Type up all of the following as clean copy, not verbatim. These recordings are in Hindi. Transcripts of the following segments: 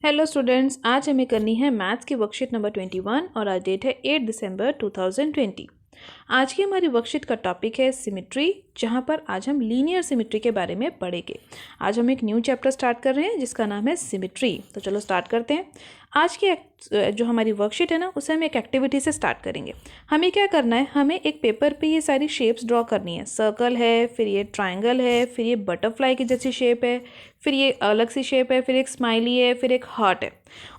हेलो स्टूडेंट्स, आज हमें करनी है मैथ्स की वर्कशीट नंबर 21 और आज डेट है 8 दिसंबर 2020। आज की हमारी वर्कशीट का टॉपिक है सिमेट्री, जहां पर आज हम लीनियर सिमेट्री के बारे में पढ़ेंगे। आज हम एक न्यू चैप्टर स्टार्ट कर रहे हैं जिसका नाम है सिमेट्री। तो चलो स्टार्ट करते हैं। आज की जो हमारी वर्कशीट है ना, उसे हम एक एक्टिविटी से स्टार्ट करेंगे। हमें क्या करना है, हमें एक पेपर पे ये सारी शेप्स ड्रॉ करनी है। सर्कल है, फिर ये ट्रायंगल है, फिर ये बटरफ्लाई की जैसी शेप है, फिर ये अलग सी शेप है, फिर एक स्माइली है, फिर एक हार्ट है।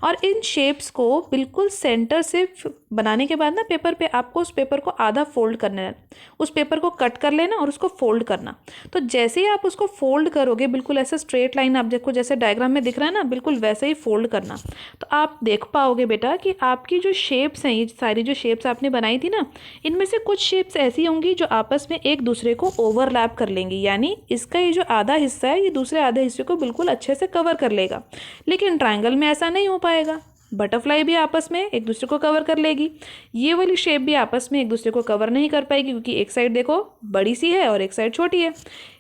और इन शेप्स को बिल्कुल सेंटर से बनाने के बाद ना पेपर पे आपको उस पेपर को आधा फोल्ड करना है। उस पेपर को कट कर लेना और उसको फोल्ड करना। तो जैसे ही आप उसको फोल्ड करोगे, बिल्कुल ऐसा स्ट्रेट लाइन आप देखो जैसे डायग्राम में दिख रहा है ना, बिल्कुल वैसे ही फोल्ड करना। तो आप देख पाओगे बेटा कि आपकी जो शेप्स हैं, ये सारी जो शेप्स आपने बनाई थी ना, इनमें से कुछ शेप्स ऐसी होंगी जो आपस में एक दूसरे को ओवरलैप कर लेंगी। यानी इसका ये जो आधा हिस्सा है, ये दूसरे आधे हिस्से को बिल्कुल अच्छे से कवर कर लेगा। लेकिन ट्रायंगल में ऐसा नहीं हो पाएगा। बटरफ्लाई भी आपस में एक दूसरे को कवर कर लेगी। ये वाली शेप भी आपस में एक दूसरे को कवर नहीं कर पाएगी, क्योंकि एक साइड देखो बड़ी सी है और एक साइड छोटी है।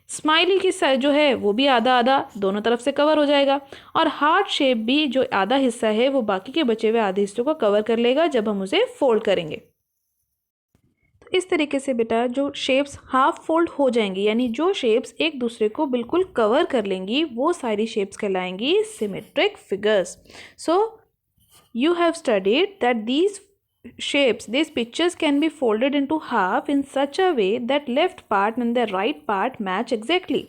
स्माइली की साइड जो है वो भी आधा आधा दोनों तरफ से कवर हो जाएगा। और हार्ट शेप भी जो आधा हिस्सा है वो बाकी के बचे हुए आधे हिस्सों को कवर कर लेगा जब हम उसे फोल्ड करेंगे। तो इस तरीके से बेटा जो शेप्स हाफ फोल्ड हो जाएंगी, यानी जो शेप्स एक दूसरे को बिल्कुल कवर कर लेंगी, वो सारी शेप्स कहलाएंगी symmetric figures. So you have studied that these pictures can be folded into half in such a way that left part and the right part match exactly।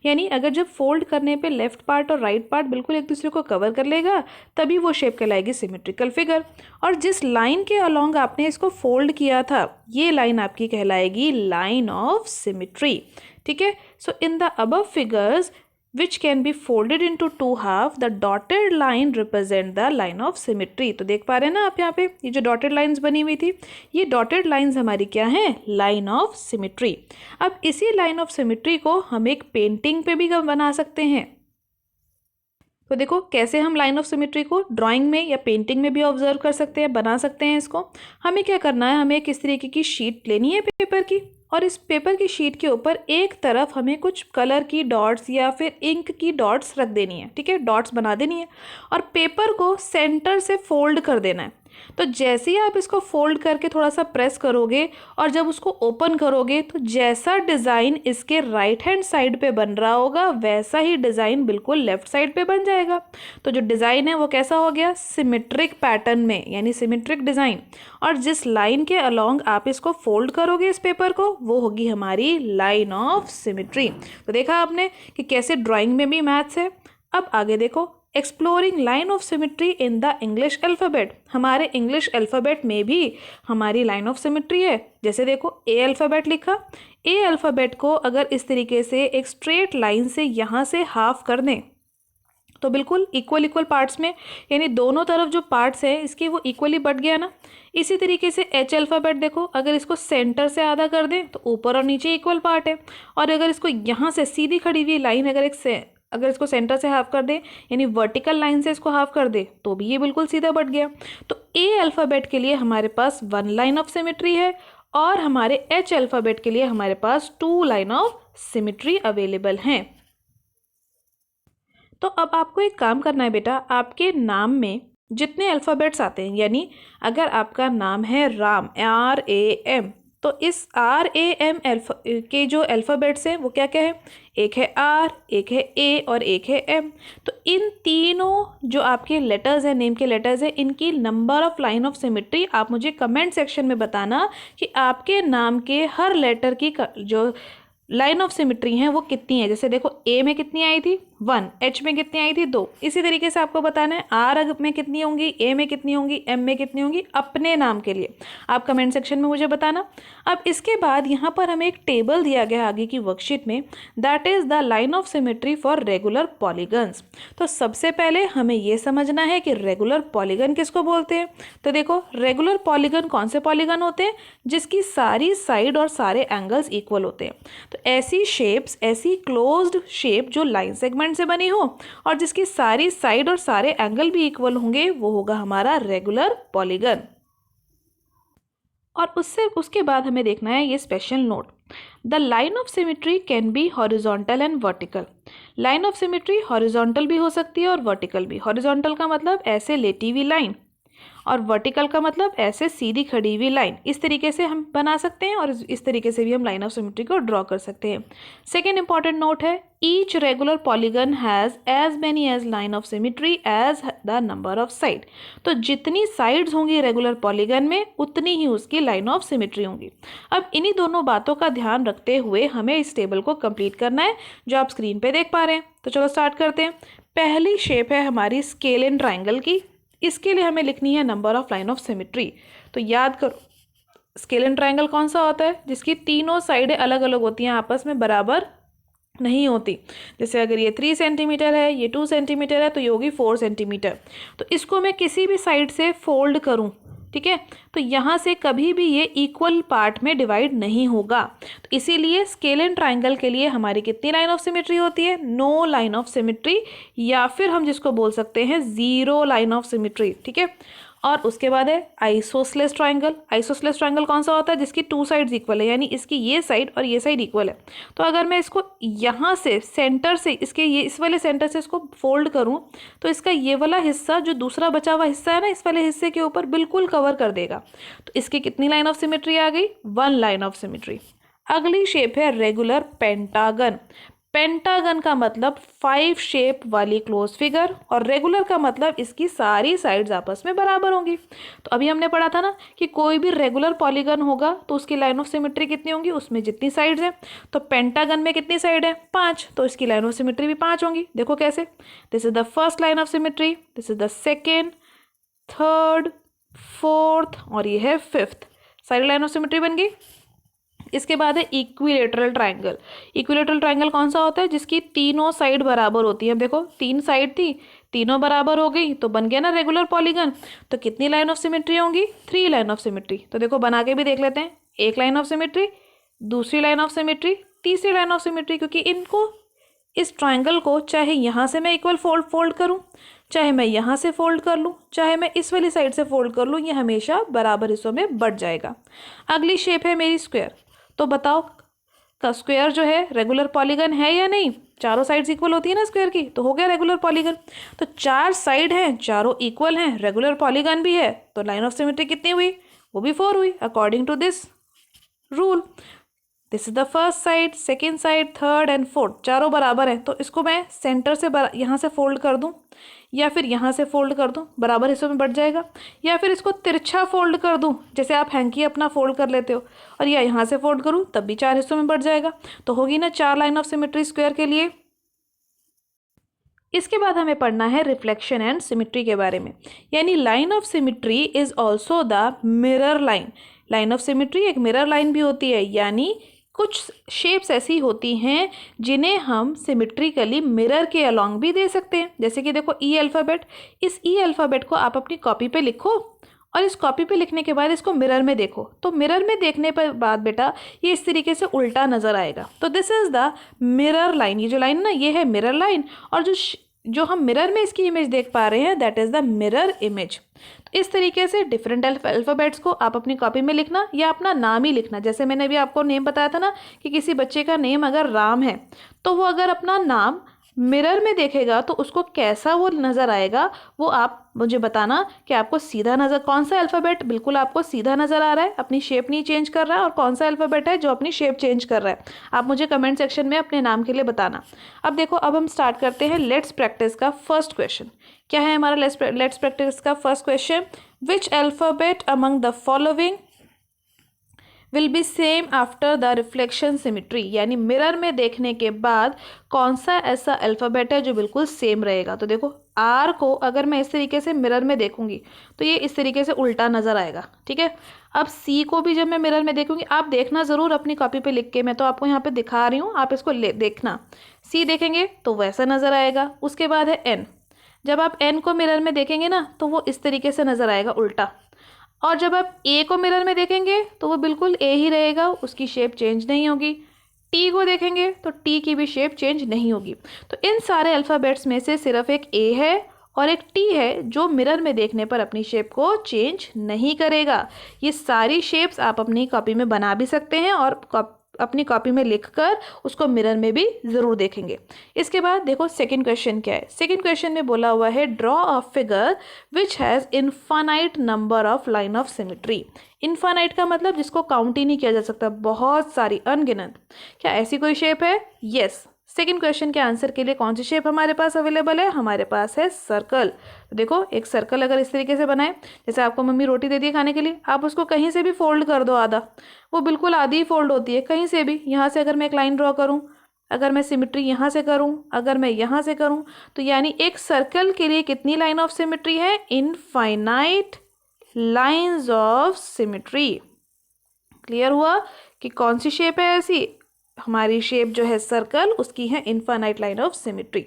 यानी अगर जब फोल्ड करने पे लेफ्ट पार्ट और राइट पार्ट बिल्कुल एक दूसरे को कवर कर लेगा, तभी वो शेप कहलाएगी सिमेट्रिकल फिगर। और जिस लाइन के अलोंग आपने इसको फोल्ड किया था, ये लाइन आपकी कहलाएगी लाइन ऑफ सिमेट्री। ठीक है। So in the above figures which can be folded into two half, the dotted line represent the line of symmetry। तो देख पा रहे हैं ना आप यहाँ पे, ये जो डॉटेड लाइंस बनी हुई थी, ये डॉटेड लाइंस हमारी क्या है, लाइन ऑफ सिमेट्री। अब इसी लाइन ऑफ सिमेट्री को हम एक पेंटिंग पे भी बना सकते हैं। तो देखो कैसे हम लाइन ऑफ सिमेट्री को ड्राइंग में या पेंटिंग में भी ऑब्जर्व कर सकते हैं, बना सकते हैं इसको। हमें क्या करना है, हमें एक इस तरीके की शीट लेनी है पेपर की, और इस पेपर की शीट के ऊपर एक तरफ हमें कुछ कलर की डॉट्स या फिर इंक की डॉट्स रख देनी है। ठीक है, डॉट्स बना देनी है और पेपर को सेंटर से फोल्ड कर देना है। तो जैसे ही आप इसको फोल्ड करके थोड़ा सा प्रेस करोगे और जब उसको ओपन करोगे, तो जैसा डिज़ाइन इसके राइट हैंड साइड पे बन रहा होगा, वैसा ही डिज़ाइन बिल्कुल लेफ्ट साइड पे बन जाएगा। तो जो डिज़ाइन है वो कैसा हो गया, सिमेट्रिक पैटर्न में, यानी सिमेट्रिक डिज़ाइन। और जिस लाइन के अलोंग आप इसको फोल्ड करोगे इस पेपर को, वो होगी हमारी लाइन ऑफ सिमेट्री। तो देखा आपने कि कैसे ड्राइंग में भी मैथ्स है। अब आगे देखो, exploring line of symmetry in the English alphabet. हमारे इंग्लिश अल्फ़ाबेट में भी हमारी लाइन ऑफ सिमेट्री है। जैसे देखो ए अल्फ़ाबेट लिखा, ए अल्फ़ाबेट को अगर इस तरीके से एक स्ट्रेट लाइन से यहाँ से हाफ कर दें, तो बिल्कुल इक्वल पार्ट्स में, यानी दोनों तरफ जो पार्ट्स हैं इसके वो इक्वली बट गया ना। इसी तरीके से एच अल्फ़ाबेट देखो, अगर इसको सेंटर से आधा कर दें तो ऊपर और नीचे इक्वल पार्ट है। और अगर इसको यहाँ से सीधी खड़ी हुई लाइन अगर इसको सेंटर से हाफ कर दे, यानी वर्टिकल लाइन से इसको हाफ कर दे, तो भी ये बिल्कुल सीधा बट गया। तो ए अल्फ़ाबेट के लिए हमारे पास वन लाइन ऑफ सिमेट्री है, और हमारे एच अल्फ़ाबेट के लिए हमारे पास two line of symmetry available हैं। तो अब आपको एक काम करना है बेटा, आपके नाम में जितने अल्फ़ाबेट्स आते हैं, यानी अगर आपका नाम है राम, RAM, तो इस RAM के जो अल्फ़ाबेट्स हैं वो क्या क्या है, एक है R, एक है A और एक है M। तो इन तीनों जो आपके लेटर्स हैं, नेम के लेटर्स हैं, इनकी number of line of symmetry आप मुझे कमेंट सेक्शन में बताना कि आपके नाम के हर लेटर की जो लाइन ऑफ सिमेट्री हैं वो कितनी है। जैसे देखो ए में कितनी आई थी 1, एच में कितनी आई थी 2। इसी तरीके से आपको बताना है आर में कितनी होंगी, ए में कितनी होंगी, एम में कितनी होंगी, अपने नाम के लिए आप कमेंट सेक्शन में मुझे बताना। अब इसके बाद यहाँ पर हमें एक टेबल दिया गया आगे की वर्कशीट में, that is the line of symmetry for regular polygons. तो सबसे पहले हमें ये समझना है कि रेगुलर पॉलीगन किसको बोलते हैं। तो देखो रेगुलर पॉलीगन कौन से पॉलीगन होते हैं, जिसकी सारी साइड और सारे एंगल्स इक्वल होते हैं। तो ऐसी शेप्स, ऐसी क्लोज्ड शेप जो लाइन सेगमेंट से बनी हो और जिसकी सारी साइड और सारे एंगल भी इक्वल होंगे, वो होगा हमारा रेगुलर पॉलीगन। और उसके बाद हमें देखना है ये special note the line of symmetry can be horizontal and vertical. Line of symmetry horizontal भी हो सकती है और वर्टिकल भी। हॉरिजॉन्टल का मतलब ऐसे लेटी हुई लाइन, और वर्टिकल का मतलब ऐसे सीधी खड़ी हुई लाइन। इस तरीके से हम बना सकते हैं और इस तरीके से भी हम लाइन ऑफ सिमिट्री को ड्रॉ कर सकते हैं। सेकेंड इंपॉर्टेंट नोट है, each regular polygon has as many as line of symmetry as the number of side. तो जितनी साइड्स होंगी रेगुलर पॉलीगन में उतनी ही उसकी लाइन ऑफ सिमिट्री होंगी। अब इन्हीं दोनों बातों का ध्यान रखते हुए हमें इस टेबल को कंप्लीट करना है जो आप स्क्रीन पे देख पा रहे हैं। तो चलो स्टार्ट करते हैं। पहली शेप है हमारी स्केल एंड ट्राइंगल की। इसके लिए हमें लिखनी है number of line of symmetry. तो याद करो, स्केल एंड ट्राइंगल कौन सा होता है? जिसकी तीनों साइडें अलग अलग होती हैं, आपस में बराबर नहीं होती। जैसे अगर ये 3 सेंटीमीटर है, ये 2 सेंटीमीटर है, तो ये होगी 4 सेंटीमीटर। तो इसको मैं किसी भी साइड से फोल्ड करूं, ठीक है, तो यहाँ से कभी भी ये इक्वल पार्ट में डिवाइड नहीं होगा। तो इसीलिए स्केल एंड ट्राइंगल के लिए हमारी कितनी लाइन ऑफ सिमिट्री होती है? नो लाइन ऑफ सिमिट्री, या फिर हम जिसको बोल सकते हैं जीरो लाइन ऑफ सिमिट्री, ठीक है। और उसके बाद है आइसोसेलेस ट्राइंगल। आइसोसेलेस ट्राइंगल कौन सा होता है? जिसकी 2 साइड्स इक्वल है, यानी इसकी ये साइड और ये साइड इक्वल है। तो अगर मैं इसको यहाँ से सेंटर से, इसके ये इस वाले सेंटर से इसको फोल्ड करूँ तो इसका ये वाला हिस्सा, जो दूसरा बचा हुआ हिस्सा है ना, इस वाले हिस्से के ऊपर बिल्कुल कवर कर देगा। तो इसकी कितनी लाइन ऑफ सिमिट्री आ गई? 1 लाइन ऑफ सिमिट्री। अगली शेप है रेगुलर पेंटागन। पेंटागन का मतलब 5 शेप वाली क्लोज फिगर, और रेगुलर का मतलब इसकी सारी साइड्स आपस में बराबर होंगी। तो अभी हमने पढ़ा था ना कि कोई भी रेगुलर पॉलीगन होगा तो उसकी लाइन ऑफ सिमिट्री कितनी होंगी? उसमें जितनी साइड्स हैं। तो पेंटागन में कितनी साइड है? 5, तो इसकी लाइन ऑफ सिमिट्री भी 5 होंगी। देखो कैसे, this is the first line of symmetry, this is the second, third, fourth, और ये है 5th। सारी लाइन ऑफ सिमिट्री बन गई। इसके बाद है इक्विलेटरल ट्राइंगल। इक्विलेटरल ट्राइंगल कौन सा होता है? जिसकी तीनों साइड बराबर होती है। अब देखो 3 साइड थी, तीनों बराबर हो गई, तो बन गया ना रेगुलर पॉलीगन। तो कितनी लाइन ऑफ सिमिट्री होंगी? 3 लाइन ऑफ सिमिट्री। तो देखो बना के भी देख लेते हैं। एक लाइन ऑफ सिमिट्री, दूसरी लाइन ऑफ सिमिट्री, तीसरी लाइन ऑफ सिमिट्री। क्योंकि इनको, इस ट्राइंगल को चाहे यहाँ से मैं इक्वल फोल्ड करूँ, चाहे मैं यहाँ से फोल्ड कर लूँ, चाहे मैं इस वाली साइड से फोल्ड कर लूँ, ये हमेशा बराबर हिस्सों में बट जाएगा। अगली शेप है मेरी स्क्वायर। तो बताओ का स्क्वायर जो है रेगुलर पॉलीगन है या नहीं? चारों साइड्स इक्वल होती है ना स्क्वायर की, तो हो गया रेगुलर पॉलीगन। तो 4 साइड हैं, चारों इक्वल हैं, रेगुलर पॉलीगन भी है, तो लाइन ऑफ सिमिट्री कितनी हुई? वो भी 4 हुई, according to this rule. This is the first side, second side, third and fourth, चारों बराबर हैं। तो इसको मैं सेंटर से यहाँ से फोल्ड कर दूँ, या फिर यहाँ से फोल्ड कर दूँ, बराबर हिस्सों में बढ़ जाएगा। या फिर इसको तिरछा फोल्ड कर दूँ, जैसे आप हैंकी अपना फोल्ड कर लेते हो, और या यहाँ से फोल्ड करूँ तब भी 4 हिस्सों में बढ़ जाएगा। तो होगी ना 4 लाइन ऑफ सिमिट्री स्क्वायर के लिए। इसके बाद हमें पढ़ना है रिफ्लेक्शन एंड सिमिट्री के बारे में। यानी line of symmetry is also the mirror line. Line of symmetry एक मिरर लाइन भी होती है, यानी कुछ शेप्स ऐसी होती हैं जिन्हें हम सिमिट्रिकली मिरर के अलॉन्ग भी दे सकते हैं। जैसे कि देखो ई अल्फ़ाबेट, इस ई अल्फ़ाबेट को आप अपनी कॉपी पे लिखो, और इस कॉपी पे लिखने के बाद इसको मिरर में देखो। तो मिरर में देखने पर बाद बेटा ये इस तरीके से उल्टा नज़र आएगा। तो this is the mirror line. ये जो लाइन ना, ये है मिरर लाइन, और जो हम मिरर में इसकी इमेज देख पा रहे हैं that is the mirror image. तो इस तरीके से डिफरेंट अल्फ़ाबेट्स को आप अपनी कॉपी में लिखना, या अपना नाम ही लिखना। जैसे मैंने अभी आपको नेम बताया था ना कि किसी बच्चे का नेम अगर राम है, तो वो अगर अपना नाम मिरर में देखेगा तो उसको कैसा वो नज़र आएगा, वो आप मुझे बताना कि आपको सीधा नज़र, कौन सा अल्फ़ाबेट बिल्कुल आपको सीधा नज़र आ रहा है, अपनी शेप नहीं चेंज कर रहा है, और कौन सा अल्फ़ाबेट है जो अपनी शेप चेंज कर रहा है। आप मुझे कमेंट सेक्शन में अपने नाम के लिए बताना। अब देखो, अब हम स्टार्ट करते हैं लेट्स प्रैक्टिस का फर्स्ट क्वेश्चन। क्या है हमारा लेट्स प्रैक्टिस का first question? Which alphabet among the following will be same after the reflection symmetry. यानी मिरर में देखने के बाद कौन सा ऐसा अल्फ़ाबेट है जो बिल्कुल सेम रहेगा। तो देखो आर को अगर मैं इस तरीके से मिरर में देखूंगी तो ये इस तरीके से उल्टा नज़र आएगा, ठीक है। अब सी को भी जब मैं मिरर में देखूंगी, आप देखना ज़रूर अपनी कॉपी पे लिख के, मैं तो आपको यहाँ पे दिखा रही हूँ, आप इसको देखना। सी देखेंगे तो वैसा नज़र आएगा। उसके बाद है एन। जब आप एन को मिरर में देखेंगे ना तो वो इस तरीके से नज़र आएगा उल्टा। और जब आप ए को मिरर में देखेंगे तो वो बिल्कुल ए ही रहेगा, उसकी शेप चेंज नहीं होगी। टी को देखेंगे तो टी की भी शेप चेंज नहीं होगी। तो इन सारे अल्फ़ाबेट्स में से सिर्फ एक ए है और एक टी है जो मिरर में देखने पर अपनी शेप को चेंज नहीं करेगा। ये सारी शेप्स आप अपनी कॉपी में बना भी सकते हैं और अपनी कॉपी में लिखकर उसको मिरर में भी ज़रूर देखेंगे। इसके बाद देखो सेकंड क्वेश्चन क्या है। सेकंड क्वेश्चन में बोला हुआ है draw a figure which has infinite number of line of symmetry. Infinite का मतलब जिसको काउंट ही नहीं किया जा सकता, बहुत सारी, अनगिनत। क्या ऐसी कोई शेप है? यस। सेकंड क्वेश्चन के आंसर के लिए कौन सी शेप हमारे पास अवेलेबल है? हमारे पास है सर्कल। तो देखो एक सर्कल अगर इस तरीके से बनाए, जैसे आपको मम्मी रोटी दे दी खाने के लिए, आप उसको कहीं से भी फोल्ड कर दो आधा, वो बिल्कुल आधी ही फोल्ड होती है, कहीं से भी। यहाँ से अगर मैं एक लाइन ड्रॉ करूँ, अगर मैं सिमेट्री यहाँ से करूँ, अगर मैं यहाँ से करूँ, तो यानी एक सर्कल के लिए कितनी लाइन ऑफ सिमेट्री है? Infinite lines of symmetry. Clear हुआ कि कौन सी शेप है ऐसी? हमारी शेप जो है सर्कल, उसकी है इनफाइनाइट लाइन ऑफ सिमेट्री।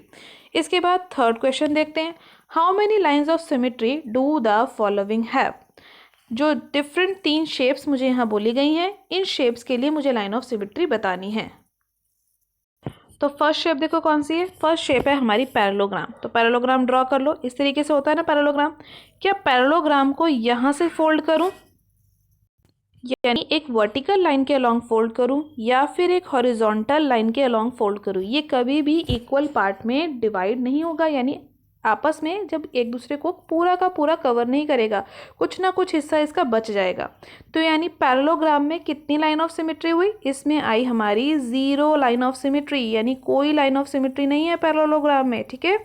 इसके बाद थर्ड क्वेश्चन देखते हैं। How many lines of symmetry do the following have. जो डिफरेंट 3 शेप्स मुझे यहाँ बोली गई हैं, इन शेप्स के लिए मुझे लाइन ऑफ सिमेट्री बतानी है। तो फर्स्ट शेप देखो कौन सी है। फर्स्ट शेप है हमारी पैरेललोग्राम। तो पैरेललोग्राम ड्रॉ कर लो, इस तरीके से होता है ना पैरेललोग्राम। क्या पैरेललोग्राम को यहाँ से फोल्ड करूँ, यानी एक वर्टिकल लाइन के अलोंग फोल्ड करूं, या फिर एक हॉरिजॉन्टल लाइन के अलोंग फोल्ड करूं? ये कभी भी इक्वल पार्ट में डिवाइड नहीं होगा, यानी आपस में जब एक दूसरे को पूरा का पूरा कवर नहीं करेगा, कुछ ना कुछ हिस्सा इसका बच जाएगा। तो यानी पैरेललोग्राम में कितनी लाइन ऑफ सिमेट्री हुई? इसमें आई हमारी 0 लाइन ऑफ सिमेट्री, यानी कोई लाइन ऑफ सिमेट्री नहीं है पैरेललोग्राम में। ठीक है।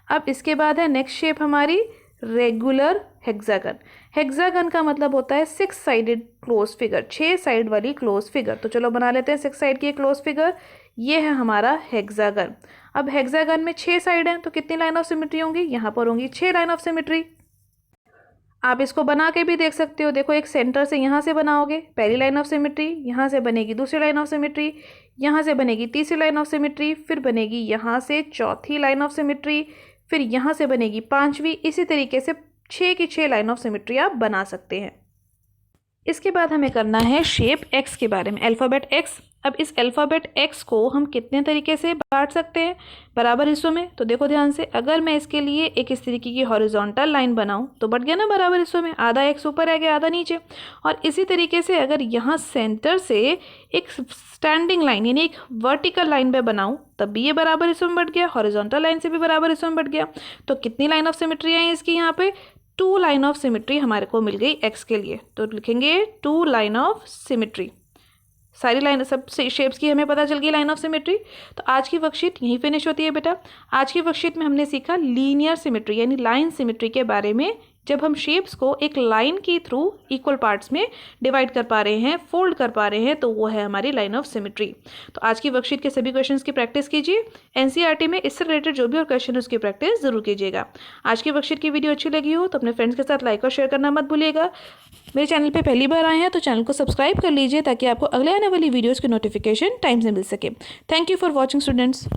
अब इसके बाद है नेक्स्ट शेप हमारी रेगुलर हेक्सागन। हेक्सागन का मतलब होता है 6 साइडेड क्लोज फिगर, 6 साइड वाली क्लोज फिगर। तो चलो बना लेते हैं 6 साइड की क्लोज फिगर। ये है हमारा हेक्सागन। अब हेक्सागन में 6 साइड हैं, तो कितनी लाइन ऑफ सिमेट्री होंगी? यहाँ पर होंगी 6 लाइन ऑफ सिमेट्री। आप इसको बना के भी देख सकते हो। देखो एक सेंटर से यहाँ से बनाओगे, पहली लाइन ऑफ सिमेट्री, यहाँ से बनेगी दूसरी लाइन ऑफ सिमेट्री, यहाँ से बनेगी तीसरी लाइन ऑफ सिमेट्री, फिर बनेगी यहाँ से चौथी लाइन ऑफ सिमेट्री, फिर यहाँ से बनेगी 5वीं। इसी तरीके से 6 की 6 लाइन ऑफ सिमेट्री आप बना सकते हैं। इसके बाद हमें करना है शेप एक्स के बारे में, अल्फ़ाबेट एक्स। अब इस अल्फ़ाबेट एक्स को हम कितने तरीके से बांट सकते हैं? बराबर हिस्सों में। तो देखो ध्यान से, अगर मैं इसके लिए एक इस तरीके की हॉरिजॉन्टल लाइन बनाऊं तो बट गया ना बराबर हिस्सों में, आधा एक्स ऊपर रह गया, आधा नीचे। और इसी तरीके से अगर यहाँ सेंटर से एक स्टैंडिंग लाइन यानी एक वर्टिकल लाइन में बनाऊं तब भी ये बराबर हिस्सों में बट गया, हॉरिजॉन्टल लाइन से भी बराबर हिस्सों में बट गया। तो कितनी लाइन ऑफ सिमेट्री है इसकी? यहाँ पे 2 लाइन ऑफ सिमेट्री हमारे को मिल गई एक्स के लिए। तो लिखेंगे 2 लाइन ऑफ सिमेट्री। सारी लाइन सब शेप्स की हमें पता चल गई लाइन ऑफ सिमेट्री। तो आज की वर्कशीट यहीं फिनिश होती है बेटा। आज की वर्कशीट में हमने सीखा लीनियर सिमेट्री यानी लाइन सिमेट्री के बारे में, जब हम शेप्स को एक लाइन के थ्रू इक्वल पार्ट्स में डिवाइड कर पा रहे हैं, फोल्ड कर पा रहे हैं, तो वो है हमारी लाइन ऑफ सिमेट्री। तो आज की वर्कशीट के सभी क्वेश्चंस की प्रैक्टिस कीजिए। एनसीईआरटी में इससे रिलेटेड जो भी और क्वेश्चन उसकी प्रैक्टिस जरूर कीजिएगा। आज की वर्कशीट की वीडियो अच्छी लगी हो तो अपने फ्रेंड्स के साथ लाइक और शेयर करना मत भूलिएगा। मेरे चैनल पर पहली बार आए हैं तो चैनल को सब्सक्राइब कर लीजिए ताकि आपको अगले आने वाली वीडियोज़ की नोटिफिकेशन टाइम से मिल सके। Thank you for watching students.